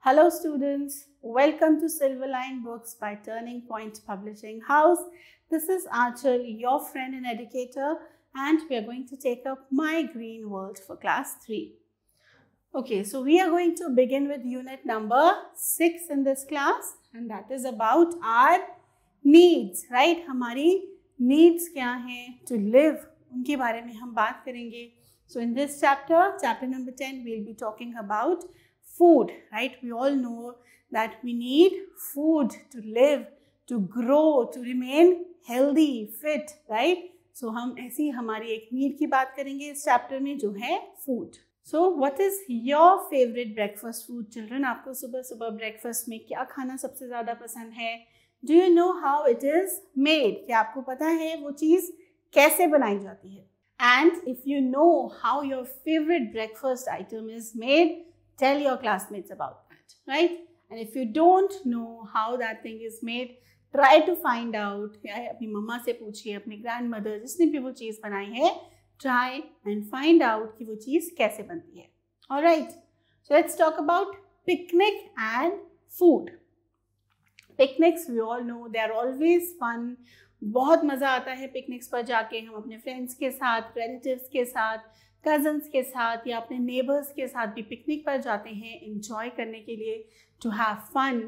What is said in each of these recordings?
Hello students, welcome to Silverline Books by Turning Point Publishing House. This is Achal, your friend and educator, and we are going to take up My Green World for class 3. Okay, so we are going to begin with unit number 6 in this class, and that is about our needs, right? हमारी needs क्या हैं to live, उनके बारे में हम बात करेंगे. So in this chapter number 10, we'll be talking about food, right? We all know that we need food to live, to grow, to remain healthy, fit, right? So हम ऐसी हमारी एक need की बात करेंगे इस chapter में जो है food. So what is your favorite breakfast food, children? आपको सुबह सुबह breakfast में क्या खाना सबसे ज़्यादा पसंद है? Do you know how it is made? क्या आपको पता है वो चीज़ कैसे बनाई जाती है? And if you know how your favorite breakfast item is made, tell your classmates about that, right? And if you don't know how that thing is made, try to find out. अपनी मम्मा से पूछिए, अपनी grandmother जिसने भी वो चीज़ बनाई है, try and find out कि वो चीज़ कैसे बनती है. All right. So let's talk about picnic and food. Picnics, we all know, they are always fun. बहुत मज़ा आता है पिकनिक्स पर जाके. हम अपने फ्रेंड्स के साथ, रिलेटिव्स के साथ, कज़न्स के साथ या अपने नेबर्स के साथ भी पिकनिक पर जाते हैं एंजॉय करने के लिए, to have fun.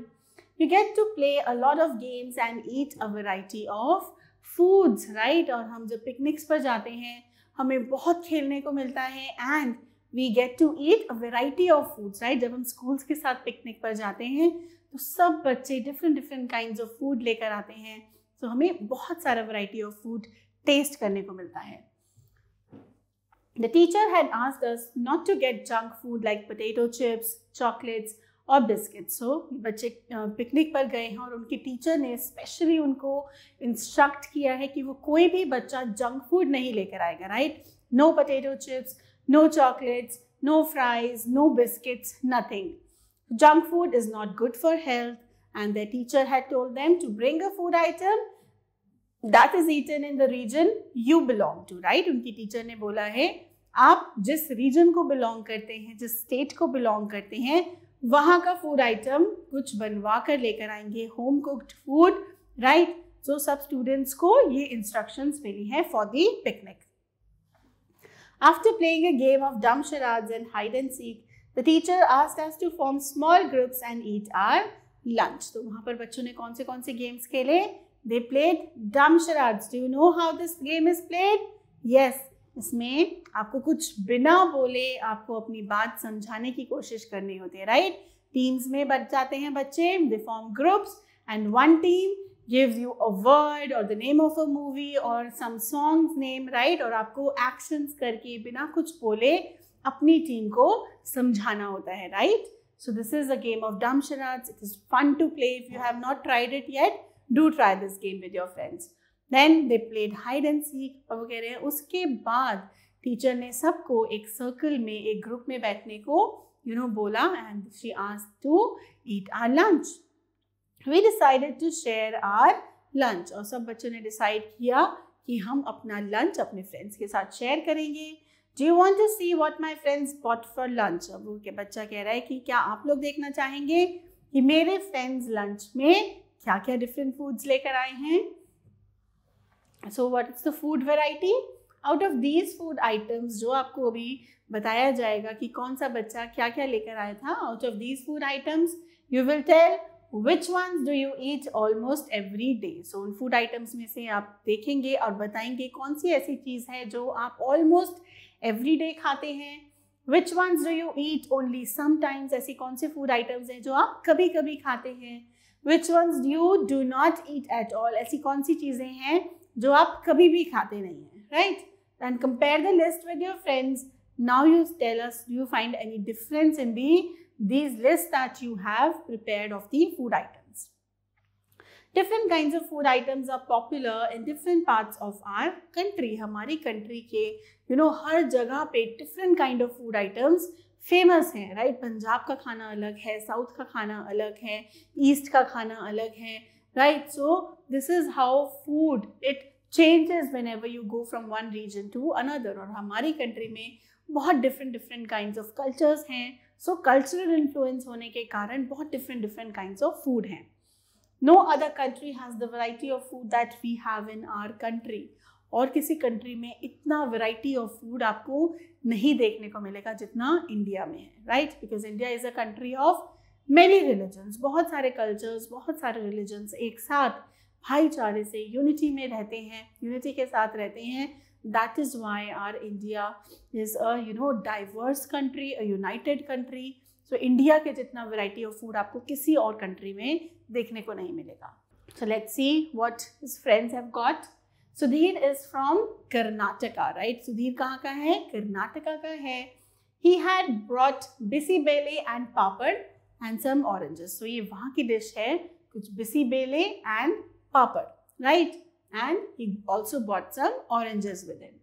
You get to play a lot of games and eat a variety of foods, right? और हम जब पिकनिक्स पर जाते हैं हमें बहुत खेलने को मिलता है and we get to eat a variety of foods, right? जब हम स्कूल्स के साथ पिकनिक पर जाते हैं तो सब बच्चे डिफरेंट काइंड्स ऑफ फूड लेकर आते हैं. तो हमें बहुत सारा वैरायटी ऑफ फूड टेस्ट करने को मिलता है. The teacher had asked us not to get junk food like potato chips, chocolates or biscuits. So बच्चे पिकनिक पर गए हैं और उनके टीचर ने स्पेशली उनको इंस्ट्रक्ट किया है कि वो कोई भी बच्चा जंक फूड नहीं लेकर आएगा, right? No potato chips, no chocolates, no fries, no biscuits, nothing. Junk food is not good for health, and their teacher had told them to bring a food item that is eaten in the region you belong to, right? उनकी teacher ने बोला है आप जिस reason को belong करते हैं, जिस स्टेट को बिलोंग करते हैं, वहाँ का फूड आइटम कुछ बनवा कर लेकर आएंगे, होम कुक्ड फूड, राइट? तो सब स्टूडेंट्स को ये इंस्ट्रक्शंस मिली है for the picnic. After playing a game of dumb charades and hide and seek, the teacher asked us to form small groups and eat our lunch. तो वहाँ पर बच्चों ने कौन से गेम्स खेले? They played dumb charades. Do you know how this game is played? Yes. इसमें आपको कुछ बिना बोले आपको अपनी बात समझाने की कोशिश करनी होती है, राइट? टीम्स में बच जाते हैं बच्चे. They form groups and one team gives you a word or the name of a movie or some song's name, right? और आपको actions करके बिना कुछ बोले अपनी टीम को समझाना होता है, right? So this is a game of dumb charades. It is fun to play. If you have not tried it yet, do try this game with your friends. Then they played hide and seek. और वो कह रहे हैं उसके बाद teacher ने सबको एक सर्कल में, एक ग्रुप में बैठने को बोला, and she asked to eat our lunch. We decided to share our lunch. और सब बच्चों ने डिसाइड किया कि हम अपना लंच अपने फ्रेंड्स के साथ शेयर करेंगे. Do you want to see what my friends bought for lunch? अब वो बच्चा कह रहा है कि क्या आप लोग देखना चाहेंगे कि मेरे फ्रेंड्स लंच में क्या क्या डिफरेंट फूड्स लेकर आए हैं? So what is the food variety? Out of these food items जो आपको अभी बताया जाएगा कि कौन सा बच्चा क्या क्या लेकर आया था, out of these food items you will tell which ones do you eat almost every day. So उन food items में से आप देखेंगे और बताएंगे कौन सी ऐसी चीज़ है जो आप almost every day खाते हैं. Which ones do you eat only sometimes? ऐसी कौन से food items हैं जो आप कभी कभी खाते हैं? Which ones you do not eat at all? ऐसी कौन सी चीज़ें हैं जो आप कभी भी खाते नहीं हैं, right? And compare the list with your friends. Now you tell us, do you find any difference in these lists that you have prepared of the food items? Different kinds of food items are popular in different parts of our country. हमारी country के हर जगह पे different kind of food items famous हैं, right? Punjab का खाना अलग है, south का खाना अलग है, ईस्ट का खाना अलग है, right? So this is how food it changes whenever you go from one region to another. और हमारी कंट्री में बहुत डिफरेंट काइंड्स ऑफ कल्चर्स हैं, सो कल्चरल इन्फ्लुएंस होने के कारण बहुत डिफरेंट काइंड्स ऑफ फूड हैं. No other country has the variety of food that we have in our country. और किसी कंट्री में इतना वैरायटी ऑफ फूड आपको नहीं देखने को मिलेगा जितना इंडिया में है, right? Because India is a country of many religions, बहुत सारे कल्चर्स, बहुत सारे रिलीजन्स एक साथ भाईचारे से यूनिटी में रहते हैं, यूनिटी के साथ रहते हैं. That is why our India is a diverse country, a united country. So India के जितना वैरायटी ऑफ फूड आपको किसी और कंट्री में देखने को नहीं मिलेगा. So let's see what his friends have got. Sudhir is from Karnataka, right? Sudhir कहाँ का है? कर्नाटका का है. He had brought bisibele and papad and some oranges. So ये वहाँ की डिश है, कुछ bisibele and papad, right? And he also brought some oranges with him.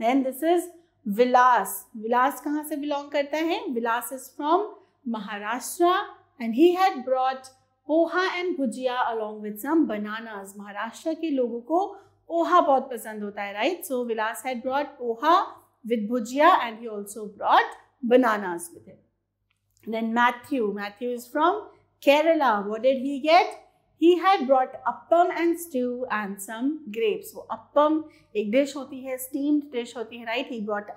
Then this is Vilas. Vilas कहाँ से बिलोंग करता है? Vilas is from Maharashtra and he had brought poha and bhujia along with some bananas. Maharashtra के लोगों को पोहा बहुत पसंद होता है, right? So Vilas had brought poha with bhujia and he also brought bananas with him. Then Matthew is from Kerala. What did he get? He had brought appam and stew and some grapes. So appam एक dish होती है, steamed dish होती है, right? He brought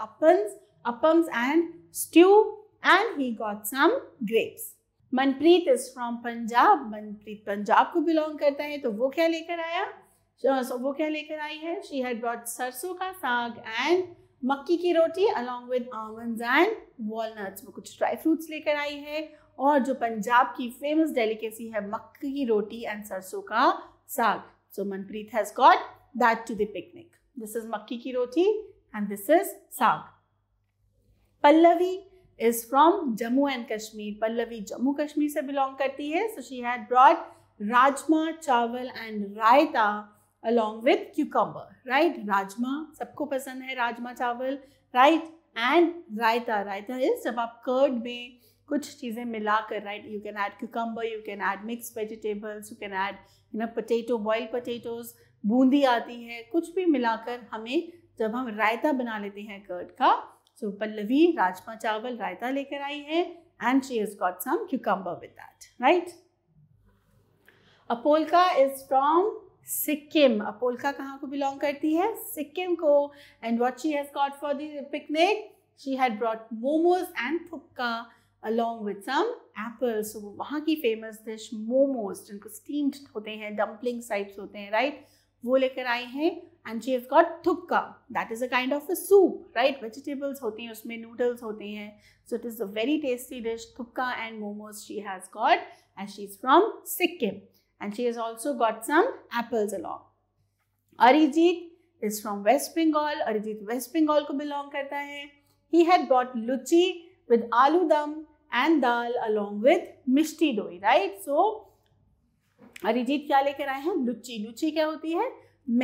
appams and stew and he got some grapes. Manpreet is from Punjab. Manpreet Punjab को belong करता है, तो वो क्या लेकर आया? वो क्या लेकर आई है? She had brought सरसों का साग and मक्की की रोटी along with almonds and walnuts. वो कुछ ड्राई फ्रूट्स लेकर आई है. और जो पंजाब की फेमस डेलिकेसी है मक्की की रोटी एंड सरसों का साग. So Manpreet has got that to the picnic. This is makki की roti and this is saag. Pallavi is from Jammu and Kashmir. Pallavi Jammu Kashmir से बिलोंग करती है. So she had brought rajma chawal and raita along with cucumber, right? Rajma सबको पसंद है, राजमा चावल, right? And रायता is जब आप कर्ड में कुछ चीज़ें मिलाकर, right? You can add cucumber, you can add mixed vegetables, you can add potato, boiled potatoes, Bundi आती है, कुछ भी मिलाकर हमें जब हम रायता बना लेते हैं कर्ड का. So पल्लवी राजमा चावल रायता लेकर आई है and she has got some cucumber with that, right? Apolka is from Sikkim. अपोल्का कहाँ को बिलोंग करती है? सिक्किम को. And what she has got for the picnic? She had brought momos and थुपका अलॉन्ग विद सम एप्पल्स. वो वहाँ की फेमस डिश मोमोज, जिनको स्टीम्ड होते हैं, डम्पलिंग्स टाइप्स होते हैं, राइट? वो लेकर आई हैं. एंड शी हैज गॉट थुपका. That is a kind of a soup, right? Vegetables होती हैं उसमें, नूडल्स होते हैं. So it is a very tasty dish. थुपका and momos she has got and she is from Sikkim. And she has also got some apples along. Arijit is from West Bengal. Arijit West Bengal को belong करता है. He had brought luchi with aloo dum and dal along with mishti doi, right? So Arijit क्या लेकर आए हैं? लुच्ची. लुच्ची क्या होती है?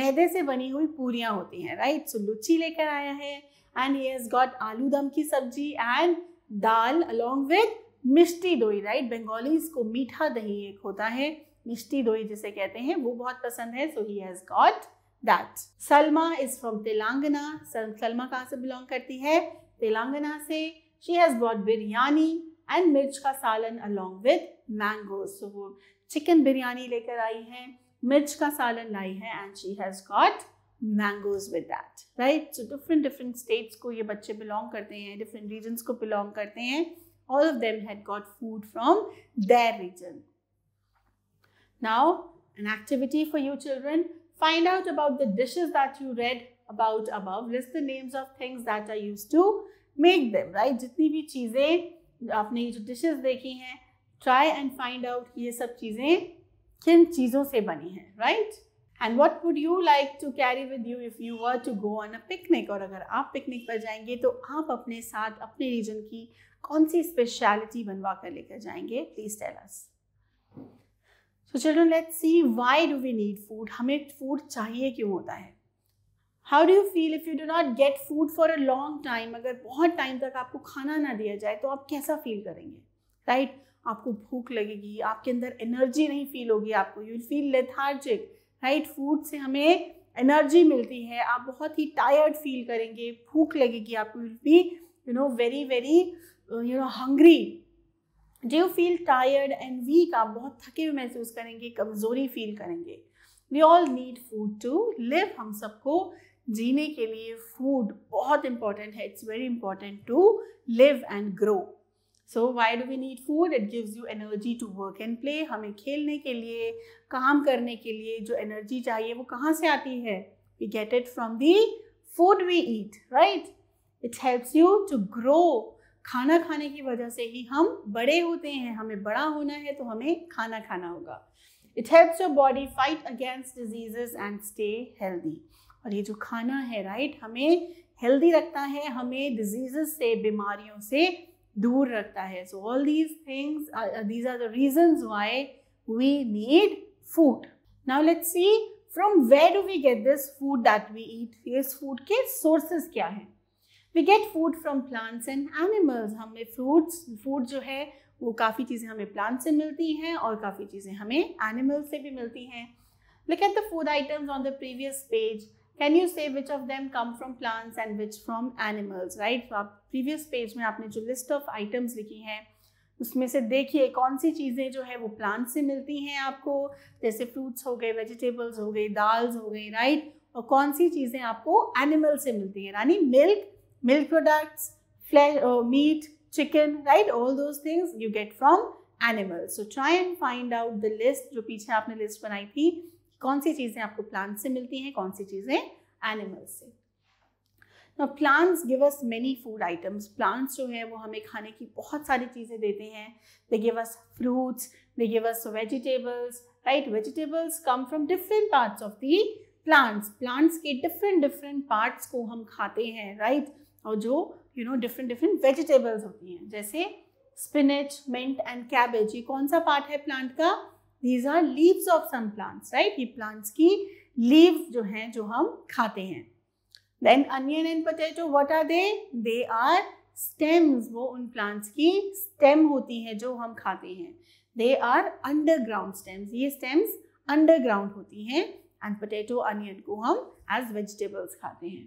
मैदे से बनी हुई पूरियां होती हैं, राइट? सो लुच्ची लेकर आया है. And he has got आलू दम की सब्जी and दाल along with मिष्टी दोई, राइट? बंगालीज को मीठा दही एक होता है, मिष्टी दोई जिसे कहते हैं, वो बहुत पसंद है. So he has got that. Salma is from Telangana. Salma कहाँ से बिलोंग करती है? तेलंगाना से. She has brought biryani and mirch ka सालन अलॉन्ग विद मैंगोज. सो वो चिकन बिरयानी लेकर आई है, मिर्च का सालन लाई है and she has got mangoes with that, right? So different states को ये बच्चे बिलोंग करते हैं, डिफरेंट रीजन्स को बिलोंग करते हैं. All of them had got food from their region. Now, an activity for you children. Find out about the dishes that you read about above. List the names of things that are used to make them, right? जितनी भी चीज़ें आपने ये जो dishes देखी हैं, try and find out ये सब चीज़ें किन चीज़ों से बनी हैं, right? And what would you like to carry with you if you were to go on a picnic? और अगर आप पिकनिक पर जाएंगे तो आप अपने साथ अपने रीजन की कौन सी स्पेशलिटी बनवा कर लेकर जाएंगे? Please tell us. So children, let's see why do we need food. हमें फूड चाहिए क्यों होता है? How do you feel if you do not get food for a long time? अगर बहुत टाइम तक आपको खाना ना दिया जाए तो आप कैसा फील करेंगे, राइट? आपको भूख लगेगी, आपके अंदर एनर्जी नहीं फील होगी, आपको you will feel lethargic, right? Food से हमें एनर्जी मिलती है, आप बहुत ही टायर्ड फील करेंगे, भूख लगेगी, आपको will be very hungry? Do you feel tired and weak? आप बहुत थके हुए महसूस करेंगे, कमज़ोरी फील करेंगे. We all need food to live. हम सबको जीने के लिए food बहुत important है. It's very important to live and grow. So why do we need food? It gives you energy to work and play. हमें खेलने के लिए, काम करने के लिए जो energy चाहिए वो कहाँ से आती है? We get it from the food we eat, right? It helps you to grow. खाना खाने की वजह से ही हम बड़े होते हैं. हमें बड़ा होना है तो हमें खाना खाना होगा. It helps your body fight against diseases and stay healthy. और ये जो खाना है, right, हमें healthy रखता है, हमें diseases से, बीमारियों से दूर रखता है. So all these things, these are the reasons why we need food. Now let's see from where do we get this food that we eat. इस food के sources क्या हैं? We get food from plants and animals. हमें food जो है वो काफ़ी चीज़ें हमें प्लांट से मिलती हैं और काफ़ी चीज़ें हमें एनिमल से भी मिलती हैं. Look at the food items on the previous page. Can you say which of them come from plants and which from animals? Right? तो आप previous page में आपने जो list of items लिखी हैं उसमें से देखिए कौन सी चीज़ें जो है वो प्लांट से मिलती हैं आपको, जैसे फ्रूट्स हो गए, वेजिटेबल्स हो गई, दाल्स हो गई, राइट, और कौन सी चीज़ें आपको एनिमल से मिलती हैं, यानी milk products, flesh, meat, chicken, right? All those things you get from animals. So try and find out the list. जो पीछे आपने लिस्ट बनाई थी, कौन सी चीज़ें आपको प्लांट से मिलती हैं, कौन सी चीज़ें एनिमल्स से. Now plants give us many food items. Plants जो है वो हमें खाने की बहुत सारी चीज़ें देते हैं. They give us fruits, they give us vegetables, right? Vegetables come from different parts of the plants. Plants के different parts को हम खाते हैं, right? और जो different vegetables होती हैं, जैसे spinach, mint and cabbage. ये कौन सा पार्ट है प्लांट का? These are leaves of some plants, right? ये प्लांट्स की leaves जो हैं जो हम खाते हैं. Then onion and potato, what are they? They are stems. वो उन plants की stem होती हैं जो हम खाते हैं. They are underground stems. ये stems underground होती हैं and potato, onion को हम as vegetables खाते हैं.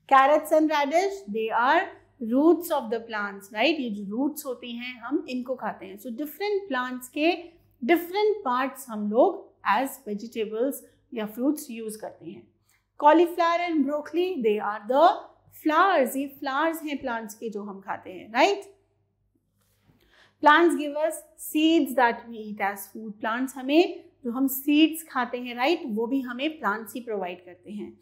Carrots and radish, they are roots of the plants, right? ये जो roots होती हैं हम इनको खाते हैं. So different plants के different parts हम लोग as vegetables या fruits use करते हैं. Cauliflower and broccoli, they are the flowers. ये flowers हैं plants के जो हम खाते हैं, right? Plants give us seeds that we eat as food. Plants हमें जो हम seeds खाते हैं, right, वो भी हमें plants ही provide करते हैं.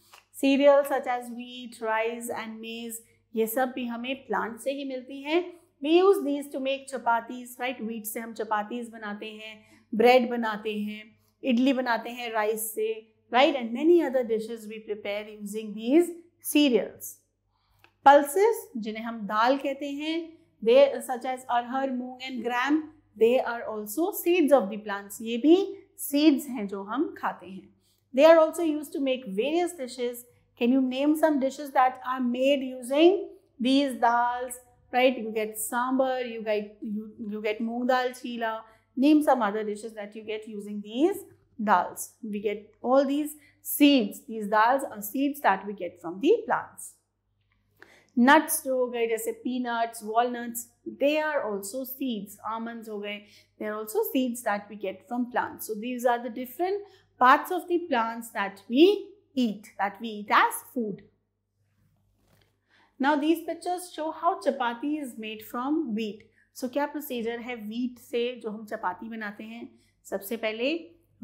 Cereals such as wheat, rice and maize, ये सब भी हमें plant से ही मिलती हैं. We use these to make chapatis, right? Wheat से हम chapatis बनाते हैं, bread बनाते हैं, idli बनाते हैं rice से, right? And many other dishes we prepare using these cereals. Pulses, जिन्हें हम दाल कहते हैं, they such as arhar, moong and gram, they are also seeds of the plants. ये भी seeds हैं जो हम खाते हैं. They are also used to make various dishes. Can you name some dishes that are made using these dals? Right? You get sambar, you get moong dal chila. Name some other dishes that you get using these dals. We get all these seeds. These dals are seeds that we get from the plants. Nuts जो हो गए जैसे peanuts, walnuts, they are also seeds. Almonds हो गए, they are also seeds that we get from plants. So these are the different parts of the plants that we eat as food. Now these pictures show how chapati is made from wheat. So क्या procedure है wheat से जो हम चपाती बनाते हैं? सबसे पहले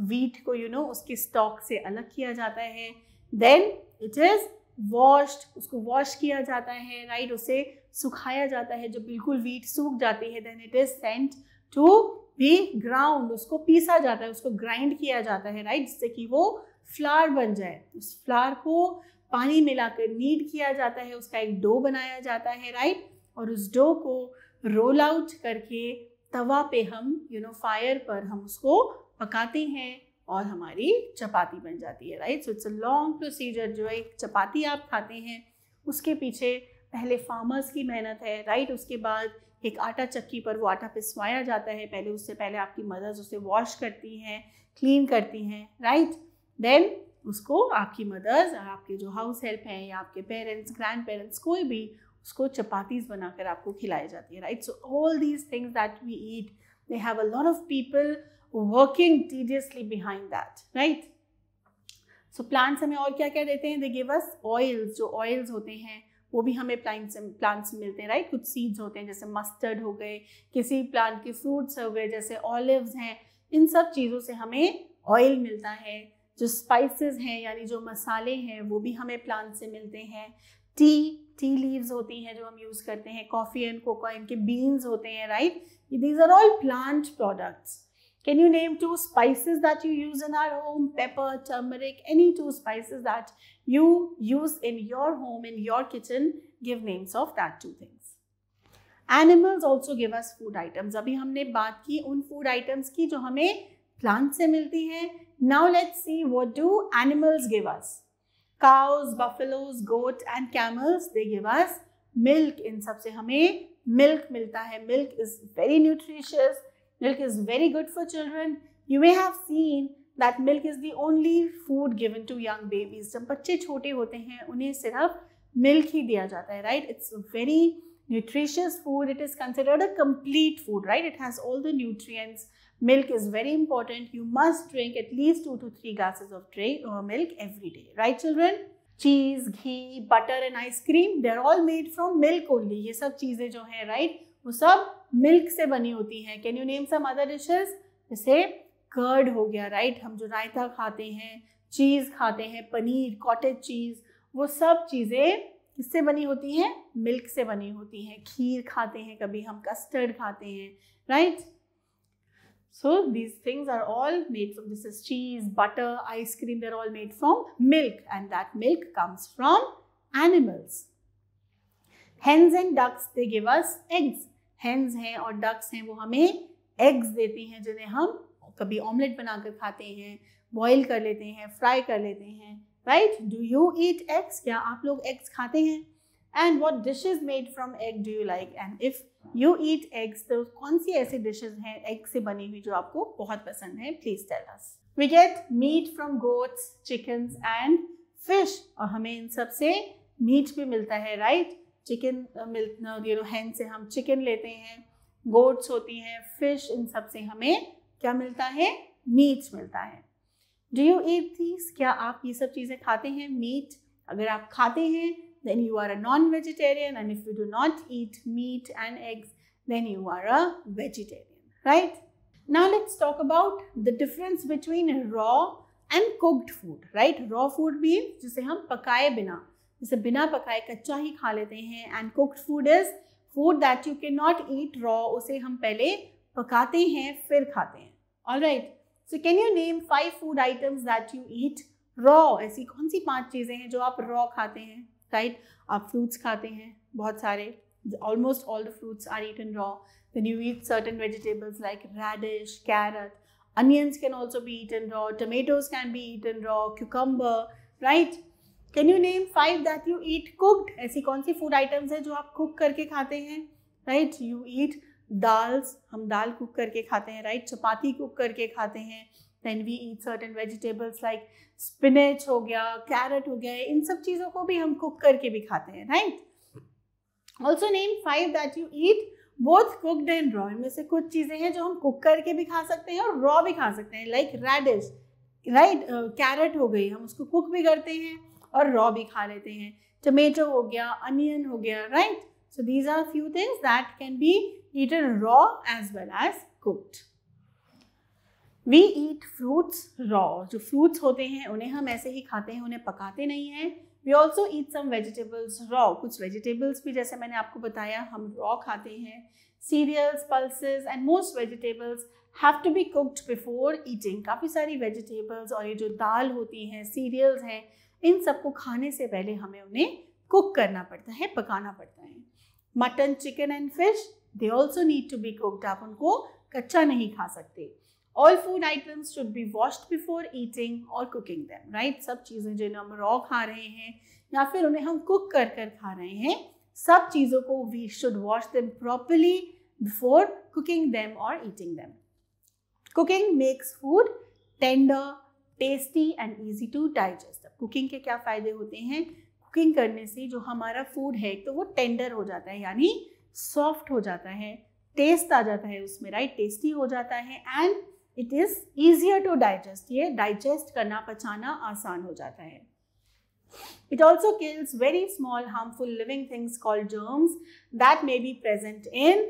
wheat को उसके stalk से अलग किया जाता है. Then it is washed, उसको wash किया जाता है, right? उसे सुखाया जाता है. जब बिल्कुल wheat सूख जाती है then it is sent to be ground. उसको पीसा जाता है, उसको grind किया जाता है, right? जिससे कि वो फ्लावर बन जाए. उस फ्लावर को पानी मिलाकर नीड किया जाता है, उसका एक डो बनाया जाता है, राइट? और उस डो को रोल आउट करके तवा पे हम फायर पर हम उसको पकाते हैं और हमारी चपाती बन जाती है, right? So it's a long procedure. जो एक चपाती आप खाते हैं उसके पीछे पहले फार्मर्स की मेहनत है, राइट? उसके बाद एक आटा चक्की पर वो आटा पिसवाया जाता है. उससे पहले आपकी मदर्स उसे वॉश करती हैं, क्लीन करती हैं, राइट? देन उसको आपकी मदर्स और आपके जो हाउस हेल्प हैं या आपके पेरेंट्स, ग्रैंड पेरेंट्स, कोई भी उसको चपातीज बनाकर आपको खिलाई जाती है, right. So all these things that we eat, they have a lot of people working tediously behind that, right. So plants हमें और क्या क्या देते हैं? They give us oils. जो ऑयल्स होते हैं वो भी हमें प्लांट्स से मिलते हैं, राइट. कुछ सीड्स होते हैं जैसे मस्टर्ड हो गए, किसी प्लांट के फ्रूट्स हो गए जैसे ऑलिव्स हैं. इन सब चीज़ों से हमें ऑयल मिलता है. जो स्पाइसेस हैं यानी जो मसाले हैं वो भी हमें प्लांट से मिलते हैं. टी लीव्स होती हैं जो हम यूज़ करते हैं. कॉफ़ी एंड कोको, इनके बीन्स होते हैं, right. These are all plant products. Can you name 2 spices that you use in our home? Pepper, turmeric, any 2 spices that you use in your home, in your kitchen. Give names of that 2 things. Animals also give us food items. अभी हमने बात की उन food items की जो हमें plant से मिलती हैं. Now let's see what do animals give us. Cows, buffaloes, goat and camels, they give us milk. इन सब से हमें milk मिलता है. Milk is very nutritious. Milk is very good for children. You may have seen that milk is the only food given to young babies. जब बच्चे छोटे होते हैं उन्हें सिर्फ milk ही दिया जाता है, right? It's a very nutritious food. It is considered a complete food, right? It has all the nutrients. Milk is very important. You must drink at least 2 to 3 glasses of milk every day, right, children? Cheese, ghee, butter and ice cream, they're all made from milk only. ये सब चीज़ें जो हैं, right, वो सब milk से बनी होती हैं. Can you name some other dishes? जैसे कर्ड हो गया, राइट. हम जो रायता खाते हैं, चीज़ खाते हैं, पनीर, कॉटेज चीज़, वो सब चीज़ें किससे बनी होती हैं? मिल्क से बनी होती हैं. खीर खाते हैं, कभी हम कस्टर्ड खाते हैं, right. So these things are all made from, this is cheese, butter, ice cream, they are all made from milk and that milk comes from animals. Hens and ducks, they give us eggs. Hens हैं और ducks हैं वो हमें eggs देती हैं जिन्हें हम कभी ऑमलेट बनाकर खाते हैं, बॉईल कर लेते हैं, फ्राई कर लेते हैं, right. Do you eat eggs? क्या आप लोग एग्स खाते हैं? And what dishes made from egg do you like? And if you eat eggs तो कौन सी ऐसी डिशेस हैं एग से बनी हुई जो आपको बहुत पसंद है? Please tell us. We get meat from goats, chickens and fish. और हमें इन सब से मीट भी मिलता है, राइट. चिकन hen से हम चिकन लेते हैं, गोट्स होती हैं, फिश, इन सब से हमें क्या मिलता है? मीट मिलता है. Do you eat these? क्या आप ये सब चीज़ें खाते हैं? मीट अगर आप खाते हैं then you are a non-vegetarian, and if you do not eat meat and eggs then you are a vegetarian, right? Now let's talk about the difference between raw and cooked food, right? Raw food means जिसे हम पकाए बिना, जैसे बिना पकाए कच्चा ही खा लेते हैं. And cooked food is food that you can not eat raw. उसे हम पहले पकाते हैं फिर खाते हैं. Alright. So can you name 5 food items that you eat raw? ऐसी कौन सी 5 चीज़ें हैं जो आप रॉ खाते हैं, राइट. आप फ्रूट्स खाते हैं बहुत सारे, almost all the fruits are eaten raw. Then you eat certain vegetables like radish, carrot, onions can also be eaten raw, tomatoes can be eaten raw, cucumber, right? Can you name 5 that you eat cooked? ऐसी कौन sea food items हैं जो आप cook करके खाते हैं, right. You eat dals, हम दाल cook करके खाते हैं, राइट. चपाती कुक करके खाते हैं. Then we eat certain vegetables like spinach हो गया, कैरेट हो गया, इन सब चीज़ों को भी हम कुक करके भी खाते हैं, right. Also name 5 that you eat both cooked and raw. इनमें से कुछ चीज़ें हैं जो हम कुक करके भी खा सकते हैं और रॉ भी खा सकते हैं, लाइक radish, राइट. कैरेट हो गई, हम उसको कुक भी करते हैं और रॉ भी खा लेते हैं. टमेटो हो गया, अनियन हो गया, right. So these are few things that can be eaten raw as well as cooked. We eat fruits raw. जो फ्रूट्स होते हैं उन्हें हम ऐसे ही खाते हैं, उन्हें पकाते नहीं हैं. We also eat some vegetables raw. कुछ वेजिटेबल्स भी जैसे मैंने आपको बताया हम रॉ खाते हैं. Cereals, pulses and most vegetables have to be cooked before eating. काफ़ी सारी वेजिटेबल्स और ये जो दाल होती हैं, सीरियल्स हैं, इन सबको खाने से पहले हमें उन्हें कुक करना पड़ता है, पकाना पड़ता है. Mutton, chicken and fish, they also need to be cooked. आप उनको कच्चा नहीं खा सकते. All food items should be washed before eating और कुकिंग देम, राइट. सब चीज़ें जिन्हें हम रॉ खा रहे हैं या फिर उन्हें हम कुक कर कर खा रहे हैं, सब चीज़ों को we should wash them properly before cooking them और eating them. Cooking makes food tender, tasty and easy to digest. Cooking के क्या फ़ायदे होते हैं? कुकिंग करने से जो हमारा फूड है तो वो टेंडर हो जाता है, यानी सॉफ्ट हो जाता है, टेस्ट आ जाता है उसमें, राइट, टेस्टी हो जाता है, and it is easier to digest, ये डाइजेस्ट करना, पचाना आसान हो जाता है. It also kills very small harmful living things called germs that may be present in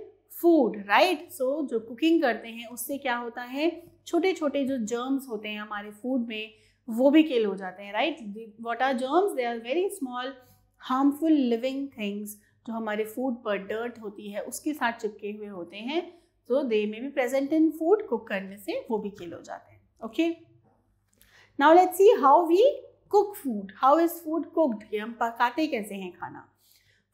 food, right? So जो कुकिंग करते हैं उससे क्या होता है, छोटे छोटे जो जर्म्स होते हैं हमारे फूड में वो भी किल हो जाते हैं, right. What are germs? They are very small harmful living things जो हमारे फूड पर डर्ट होती है उसके साथ चिपके हुए होते हैं, so they may be present in food. Cook करने से वो भी किल हो जाते हैं. Okay. Now let's see how we cook food. How is food cooked? कि हम पकाते कैसे हैं खाना.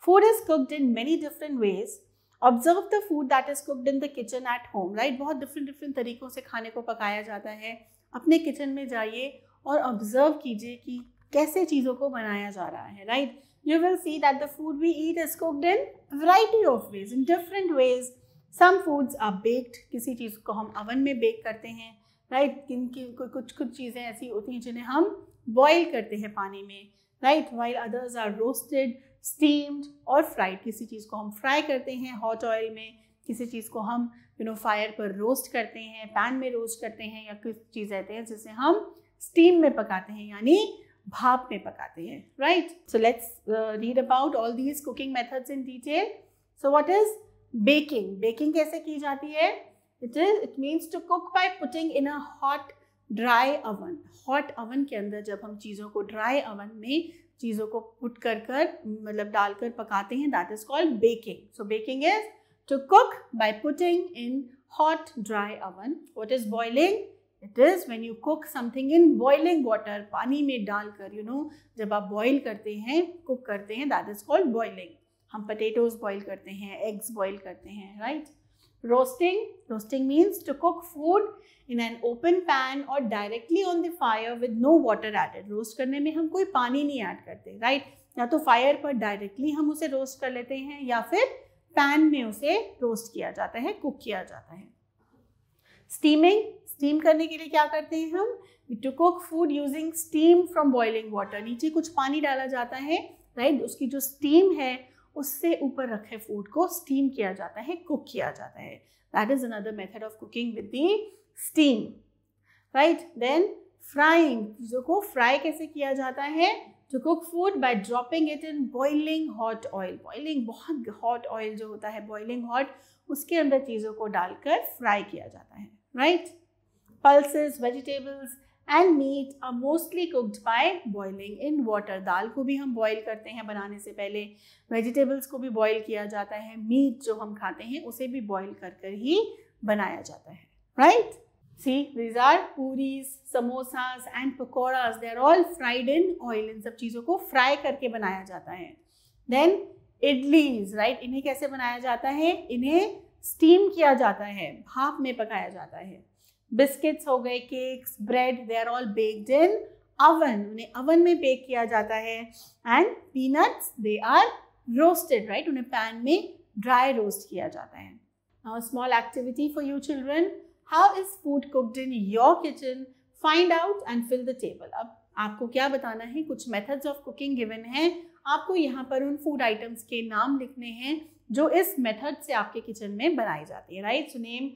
Food is cooked in many different ways. Observe the food that is cooked in the kitchen at home. Right? बहुत different तरीकों से खाने को पकाया जाता है. अपने किचन में जाइए और ऑब्जर्व कीजिए कि कैसे चीज़ों को बनाया जा रहा है. Right? You will see that the food we eat is cooked in variety of ways, in different ways. Some foods are baked. किसी चीज़ को हम oven में बेक करते हैं. Right? कुछ चीज़ें ऐसी होती हैं जिन्हें हम बॉयल करते हैं पानी में, right, while others are roasted, steamed और फ्राइड. किसी चीज़ को हम फ्राई करते हैं हॉट ऑयल में, किसी चीज़ को हम फायर पर रोस्ट करते हैं, पैन में रोस्ट करते हैं, या कुछ चीज़ रहते हैं जिसे हम स्टीम में पकाते हैं, यानी भाप में पकाते हैं, right. So let's read about all these cooking methods in detail. So what is baking? Baking कैसे की जाती है? It means to cook by putting in a hot dry oven. Hot oven के अंदर जब हम चीज़ों को ड्राई अवन में चीज़ों को पुट कर मतलब डालकर पकाते हैं, that is called baking. So baking is to cook by putting in hot dry oven. What is boiling? It is when you cook something in boiling water, पानी में डालकर, जब आप बॉइल करते हैं, कुक करते हैं, दैट इज कॉल्ड बॉइलिंग. हम पोटैटोज बॉइल करते हैं, एग्स बॉइल करते हैं, right. Roasting means to cook food in an open pan or directly on the fire with no water added. Roast करने में हम कोई पानी नहीं ऐड करते, राइट. या तो फायर पर डायरेक्टली हम उसे रोस्ट कर लेते हैं या फिर पैन में उसे रोस्ट किया जाता है, कुक किया जाता है. स्टीम करने के लिए क्या करते हैं हम? To cook food using steam from boiling water. नीचे कुछ पानी डाला जाता है, राइट, उसकी जो स्टीम है उससे ऊपर रखे फूड को स्टीम किया जाता है, कुक किया जाता है. That is another method of cooking with the steam, right. Then frying, चीज़ों को फ्राई कैसे किया जाता है? To cook food by dropping it in boiling hot oil. Boiling, बहुत हॉट ऑयल जो होता है, बॉइलिंग हॉट, उसके अंदर चीज़ों को डालकर फ्राई किया जाता है, right. Pulses, vegetables and meat are mostly cooked by boiling in water. दाल को भी हम बॉयल करते हैं बनाने से पहले, वेजिटेबल्स को भी बॉयल किया जाता है, मीट जो हम खाते हैं उसे भी बॉयल कर ही बनाया जाता है, right. See, these are puris, samosas and pakoras, they are all fried in oil. इन सब चीज़ों को फ्राई करके बनाया जाता है. देन इडलीज, राइट, इन्हें कैसे बनाया जाता है? इन्हें स्टीम किया जाता है, भाप में पकाया जाता है. बिस्किट्स हो गए, cakes, bread, they are all baked in oven. उन्हें अवन में बेक किया जाता है. And peanuts, they are roasted, right, उन्हें पैन में ड्राई रोस्ट किया जाता है. Now small activity for you children. How is food cooked in your kitchen? Find out and fill the table. अब आपको क्या बताना है? कुछ मेथड्स ऑफ कुकिंग गिवन है, आपको यहाँ पर उन फूड आइटम्स के नाम लिखने हैं जो इस मेथड से आपके किचन में बनाई जाती है, right. So name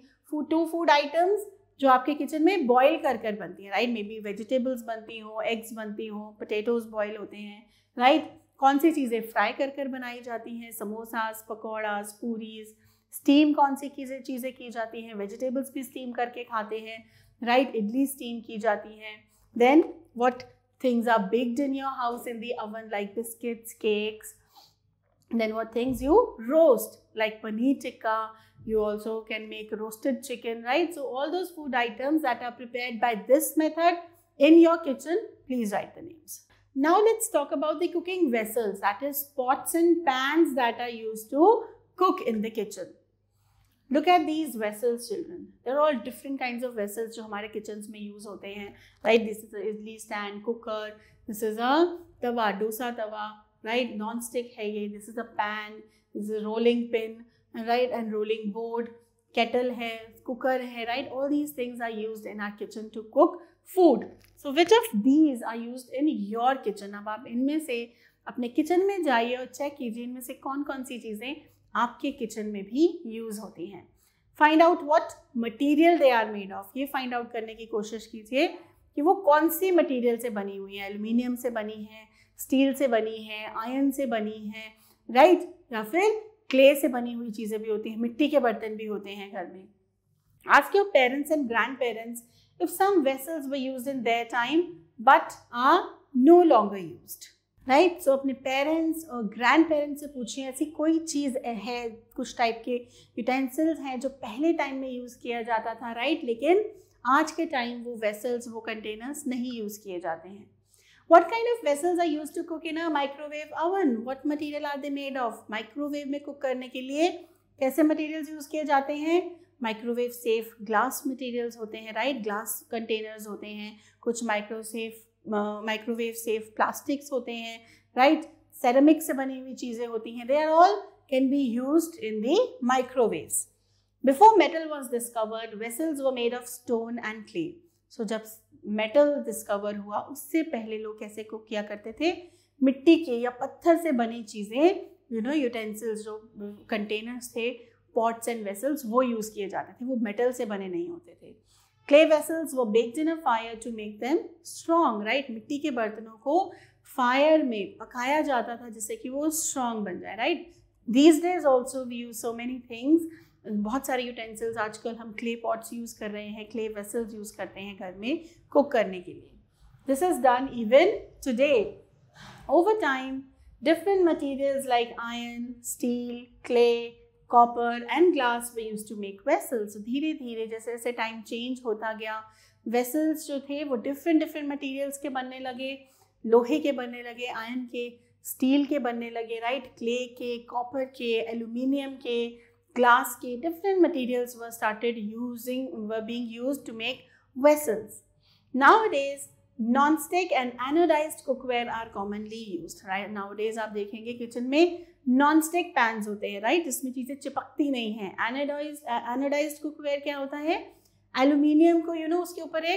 two food items जो आपके किचन में बॉईल कर बनती है, राइट. मे बी वेजिटेबल्स बनती हो, एग्स बनती हो, पोटैटोज बॉईल होते हैं, राइट. कौन सी चीज़ें फ्राई कर बनाई जाती हैं? समोसास, पकौड़ास, पूरीज. स्टीम कौन सी चीज़ें की जाती हैं? वेजिटेबल्स भी स्टीम करके खाते हैं, राइट. इडली स्टीम की जाती है. Then what things are baked in your house in the oven like biscuits, cakes. Then what things you roast like paneer tikka. You also can make roasted chicken, right? So all those food items that are prepared by this method in your kitchen, please write the names. Now let's talk about the cooking vessels, that is pots and pans that are used to cook in the kitchen. Look at these vessels, children. They're all different kinds of vessels जो हमारे kitchens में use होते हैं, right? This is a idli stand, cooker. This is a tawa, dosa tawa, right? Non-stick है ये. This is a pan. This is a rolling pin, right? And rolling board. Kettle है, cooker है, right? All these things are used in our kitchen to cook food. So which of these are used in your kitchen? अब आप इनमें से अपने kitchen में जाइए और चेक कीजिए इनमें से कौन कौन सी चीज़ें आपके किचन में भी यूज़ होती हैं। Find out what material they are made of, ये फाइंड आउट करने की कोशिश कीजिए कि वो कौन सी मटेरियल से बनी हुई है, एल्युमिनियम से बनी है, स्टील से बनी है, आयरन से बनी है, राइट, या फिर क्ले से बनी हुई चीज़ें भी होती हैं, मिट्टी के बर्तन भी होते हैं घर में। Ask your parents and grandparents if some vessels were used in their time but are no longer used, right. So अपने पेरेंट्स और ग्रैंड पेरेंट्स से पूछिए ऐसी कोई चीज़ है, कुछ टाइप के यूटेंसिल्स हैं जो पहले टाइम में यूज़ किया जाता था, राइट, लेकिन आज के टाइम वो वेसल्स, वो कंटेनर्स नहीं यूज़ किए जाते हैं। What kind of vessels are used to cook in a microwave oven? What material are they made of? Microwave में कुक करने के लिए कैसे मटेरियल्स यूज़ किए जाते हैं? माइक्रोवेव सेफ ग्लास मटेरियल्स होते हैं, राइट, ग्लास कंटेनर्स होते हैं, कुछ माइक्रोवेव सेफ प्लास्टिक्स होते हैं, राइट, सेरेमिक से बनी हुई चीज़ें होती हैं। They are all can be used in the microwaves. Before metal was discovered, vessels were made of stone and clay. So जब मेटल डिस्कवर हुआ उससे पहले लोग कैसे कुक किया करते थे? मिट्टी के या पत्थर से बनी चीज़ें, यूटेंसिल्स, जो कंटेनर्स थे, पॉट्स एंड वेसल्स, वो यूज़ किए जाते थे, वो मेटल से बने नहीं होते थे। क्ले वेसल्स वो baked in a fire to make them strong, right, मिट्टी के बर्तनों को फायर में पकाया जाता था जिससे कि वो स्ट्रॉन्ग बन जाए, right. These days also we use so many things, बहुत सारे यूटेंसिल्स आजकल हम क्ले पॉट्स यूज़ कर रहे हैं, क्ले वेसल्स यूज़ करते हैं घर में कुक करने के लिए। This is done even today. Over time different materials like iron, steel, clay, copper and glass were used to make vessels. धीरे धीरे जैसे जैसे टाइम चेंज होता गया, वेसल्स जो थे वो डिफरेंट मटेरियल्स के बनने लगे, लोहे के बनने लगे, आयरन के, स्टील के बनने लगे, राइट, क्ले के, कॉपर के, एल्यूमिनियम के, glass के, different materials were being used to make vessels. Nowadays, non-stick and anodized cookware are commonly used. Right? Nowadays आप देखेंगे किचन में non-stick pans होते हैं, right? जिसमें चीज़ें चिपकती नहीं हैं। Anodized cookware क्या होता है? एल्यूमिनियम को उसके ऊपर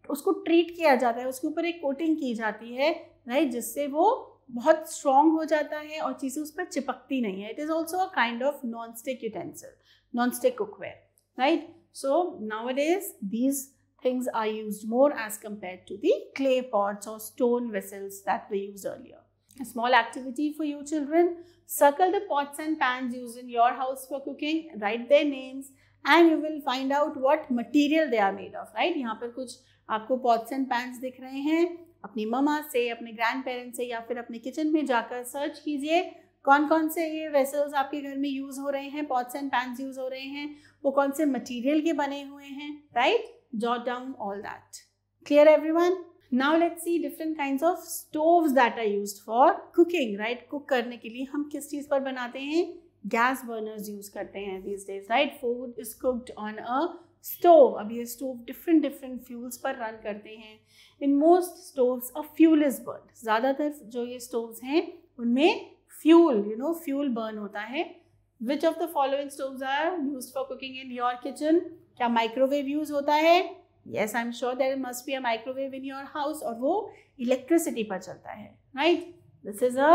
उसको ट्रीट किया जाता है, उसके ऊपर एक कोटिंग की जाती है, राइट, जिससे वो बहुत स्ट्रॉन्ग हो जाता है और चीज़ें उस पर चिपकती नहीं है। It is also a kind of non stick utensil, non stick cookware, right. So nowadays these things are used more as compared to the clay pots or stone vessels that were used earlier. A small activity for you children: circle the pots and pans used in your house for cooking, write their names and you will find out what material they are made of, right? यहाँ पर कुछ आपको pots and pans दिख रहे हैं, अपनी mama से, अपने ग्रैंड पेरेंट्स से या फिर अपने किचन में जाकर सर्च कीजिए कौन कौन से ये वेसल्स आपके घर में यूज़ हो रहे हैं, पॉट्स एंड पैन्स यूज़ हो रहे हैं, वो कौन से मटेरियल के बने हुए हैं, राइट। Jot down all that. Clear everyone? Now let's see different kinds of stoves that are used for cooking, right. Cook करने के लिए हम किस चीज़ पर बनाते हैं? गैस बर्नर्स यूज़ करते हैं these days, right. Food is cooked on a stove. अब ये स्टोव डिफरेंट फ्यूल्स पर रन करते हैं। In most stoves a fuel is burn. ज़्यादातर जो ये स्टोव्स हैं उनमें फ्यूल बर्न होता है। Which of the following stoves are used for cooking in your kitchen? क्या माइक्रोवेव यूज होता है? Yes, I am sure there must be a microwave in your house और वो इलेक्ट्रिसिटी पर चलता है, राइट। This is a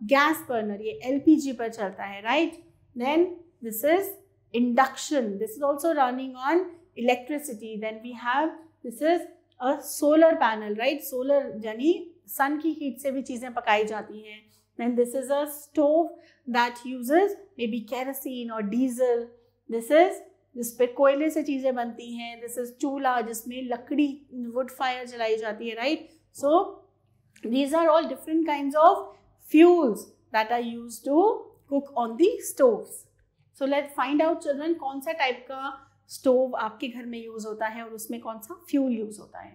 gas burner, ये एलपीजी पर चलता है, right. Then this is induction, this is also running on electricity. Then we have, this is a solar panel, right? Solar यानी sun की heat से भी चीज़ें पकाई जाती हैं। Then this is a stove that uses maybe kerosene or diesel. This is जिस पे कोयले से चीज़ें बनती हैं। This is चूल्हा जिसमें लकड़ी, wood fire जलाई जाती है, right? So these are all different kinds of fuels that are used to cook on the stoves. So let's find out children कौन सा टाइप का स्टोव आपके घर में यूज़ होता है और उसमें कौन सा फ्यूल यूज़ होता है।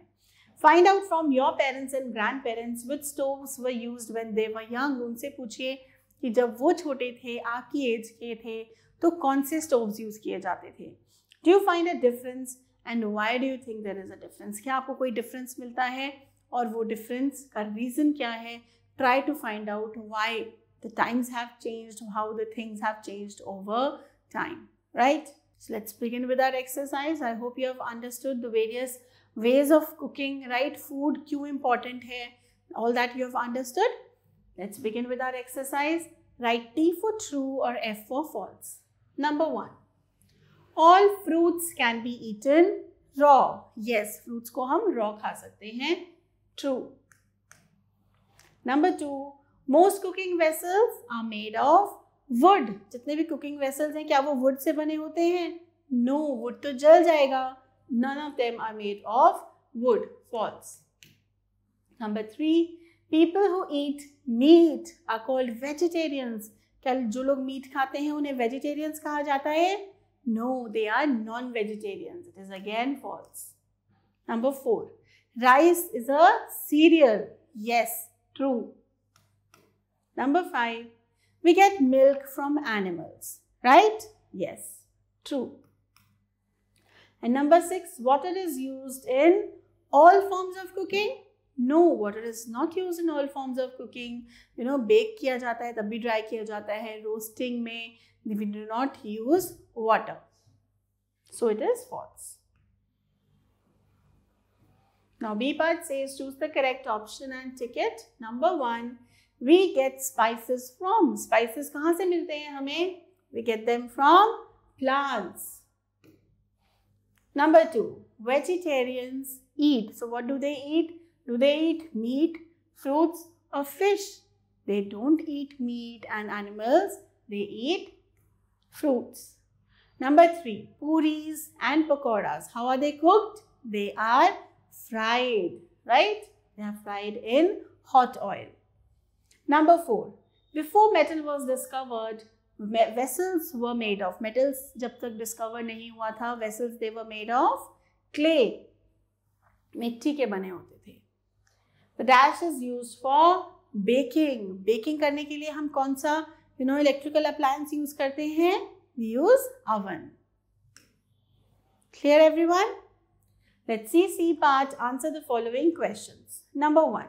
Find out from your parents and grandparents which stoves were used when they were young. उनसे पूछिए कि जब वो छोटे थे, आपकी एज के थे, तो कौन से स्टोव्स यूज़ किए जाते थे। Do you find a difference and why do you think there is a difference? क्या आपको कोई डिफरेंस मिलता है और वो डिफरेंस का रीज़न क्या है? Try to find out why the times have changed, how the things have changed over time, right? So let's begin with our exercise. I hope you have understood the various ways of cooking, right? Food क्यों important है, all that you have understood. Let's begin with our exercise. Write T for true or F for false. Number 1. All fruits can be eaten raw. Yes, fruits को हम raw खा सकते हैं. True. Number 2. Most cooking vessels are made of wood. जितने भी cooking vessels हैं क्या वो wood से बने होते हैं? No, wood तो जल जाएगा. None of them are made of wood. False. Number 3. People who eat meat are called vegetarians. क्या जो लोग मीट खाते हैं उन्हें vegetarians कहा जाता है? No, they are non-vegetarians. It is again false. Number 4. Rice is a cereal. Yes, true. Number 5. We get milk from animals. Right? Yes, true. And number 6. Water is used in all forms of cooking. No, water is not used in all forms of cooking. Bake किया जाता है तब भी dry किया जाता है. Roasting में we do not use water. So it is false. Now B part says choose the correct option and tick it. Number 1. We get spices from. Spices कहाँ से मिलते हैं हमें? We get them from plants. Number 2. Vegetarians eat. So what do they eat? Do they eat meat, fruits or fish? They don't eat meat and animals. They eat fruits. Number 3. Puris and pakoras. How are they cooked? They are fried, right? They are fried in hot oil. Number 4. Before metal was discovered, vessels were made of. Metals जब तक discover नहीं हुआ था, vessels they were made of clay. मिट्टी के बने होते थे. The dash is used for baking. Baking करने के लिए हम कौन सा electrical appliance use करते हैं? We use oven. Clear everyone? Let's see C part. Answer the following questions. Number 1.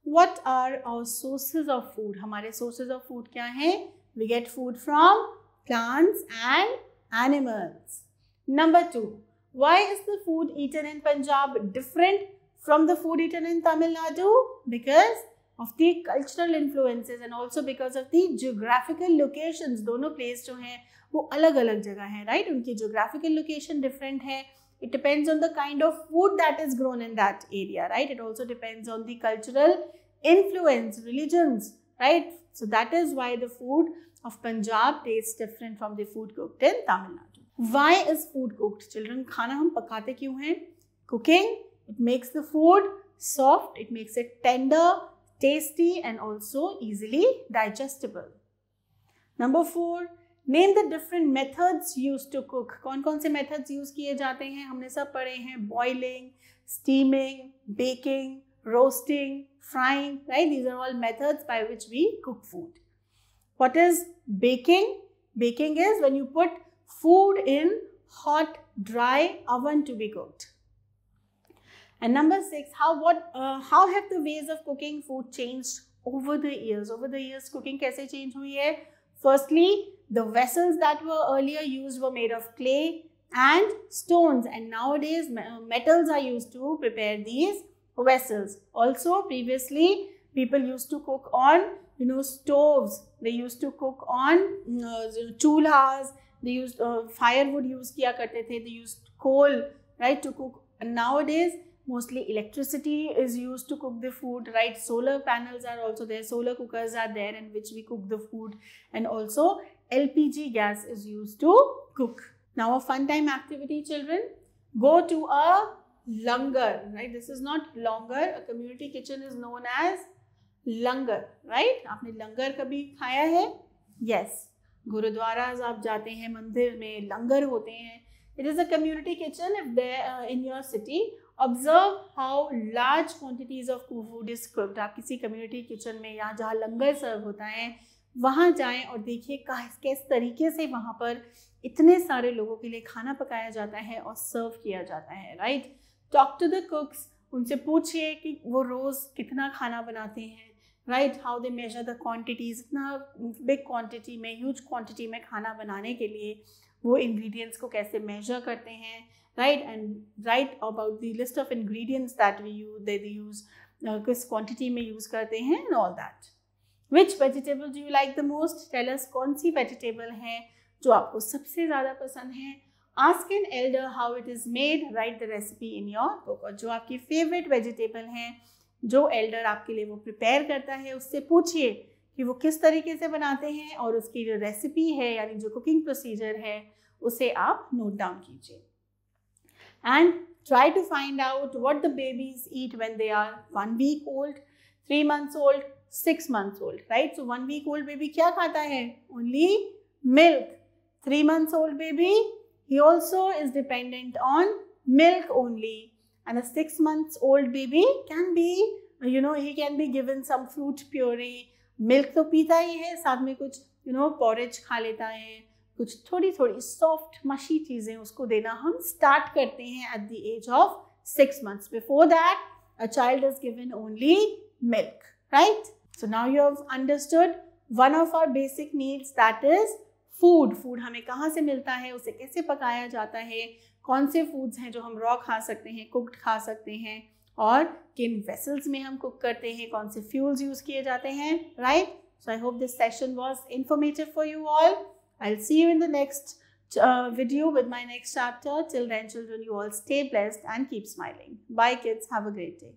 What are our sources of food? हमारे sources of food क्या हैं? We get food from plants and animals. Number 2. Why is the food eaten in Punjab different from the food eaten in Tamil Nadu? Because of the cultural influences and also because of the geographical locations. दोनों place जो हैं वो अलग अलग जगह हैं, right? उनकी geographical location different है. It depends on the kind of food that is grown in that area, right? It also depends on the cultural influence, religions, right? So that is why the food of Punjab tastes different from the food cooked in Tamil Nadu. Why is food cooked? Children, खाना हम पकाते क्यों हैं? Cooking, it makes the food soft, it makes it tender, tasty and also easily digestible. Number 4, name the different methods used to cook. कौन कौन से methods use किए जाते हैं? हमने सब पढ़े हैं. Boiling, steaming, baking, roasting, frying, right? These are all methods by which we cook food. What is baking? Baking is when you put food in hot, dry oven to be cooked. And number 6, how have the ways of cooking food changed over the years? Over the years, cooking कैसे change हुई है? Firstly, the vessels that were earlier used were made of clay and stones, and nowadays metals are used to prepare these vessels. Also, previously people used to cook on stoves. They used to cook on chulhas. They used firewood use किया करते थे. They used coal, right, to cook. And nowadays mostly electricity is used to cook the food, right? Solar panels are also there. Solar cookers are there in which we cook the food, and also LPG gas is used to cook. Now a fun time activity, children. Go to a langar, right? This is not longer. A community kitchen is known as langar, right? आपने लंगर कभी खाया है? Yes. Gurdwaras आप जाते हैं, मंदिर में लंगर होते हैं. It is a community kitchen if there in your city. Observe how large quantities of food is cooked. आप किसी community kitchen में या जहाँ लंगर सर्व होता है वहाँ जाएं और देखिए किस तरीके से वहाँ पर इतने सारे लोगों के लिए खाना पकाया जाता है और सर्व किया जाता है, right? Talk to the cooks. उनसे पूछिए कि वो रोज़ कितना खाना बनाते हैं, right? How they measure the quantities. इतना big quantity में, huge quantity में खाना बनाने के लिए वो ingredients को कैसे measure करते हैं, right? And write about the list of ingredients that they use, किस quantity में use करते हैं and all that. Which vegetable do you like the most? Tell us कौन सी vegetable है जो आपको सबसे ज़्यादा पसंद है. Ask an elder how it is made. Write the recipe in your book. और जो आपकी favorite vegetable है, जो elder आपके लिए वो prepare करता है, उससे पूछिए कि वो किस तरीके से बनाते हैं और उसकी जो रेसिपी है यानी जो कुकिंग प्रोसीजर है उसे आप नोट डाउन कीजिए. And try to find out what the babies eat when they are 1 week old, 3 months old, 6 months old, right? So 1 week old baby क्या खाता है? Only milk. 3 months old baby, he also is dependent on milk only. And a 6 months old baby can be, he can be given some fruit puree. Milk तो पीता ही है, साथ में कुछ porridge खा लेता है, कुछ थोड़ी थोड़ी सॉफ्ट मशी चीज़ें उसको देना हम स्टार्ट करते हैं at the age of 6 months. Before that, a child is given only milk, right? So now you have understood one of our basic needs, that is food. Food हमें कहाँ से मिलता है, उसे कैसे पकाया जाता है, कौन से foods हैं जो हम raw खा सकते हैं, cooked खा सकते हैं, और किन vessels में हम cook करते हैं, कौन से fuels use किए जाते हैं, right? So I hope this session was informative for you all. I'll see you in the next video with my next chapter. Till then, children, you all stay blessed and keep smiling. Bye, kids. Have a great day.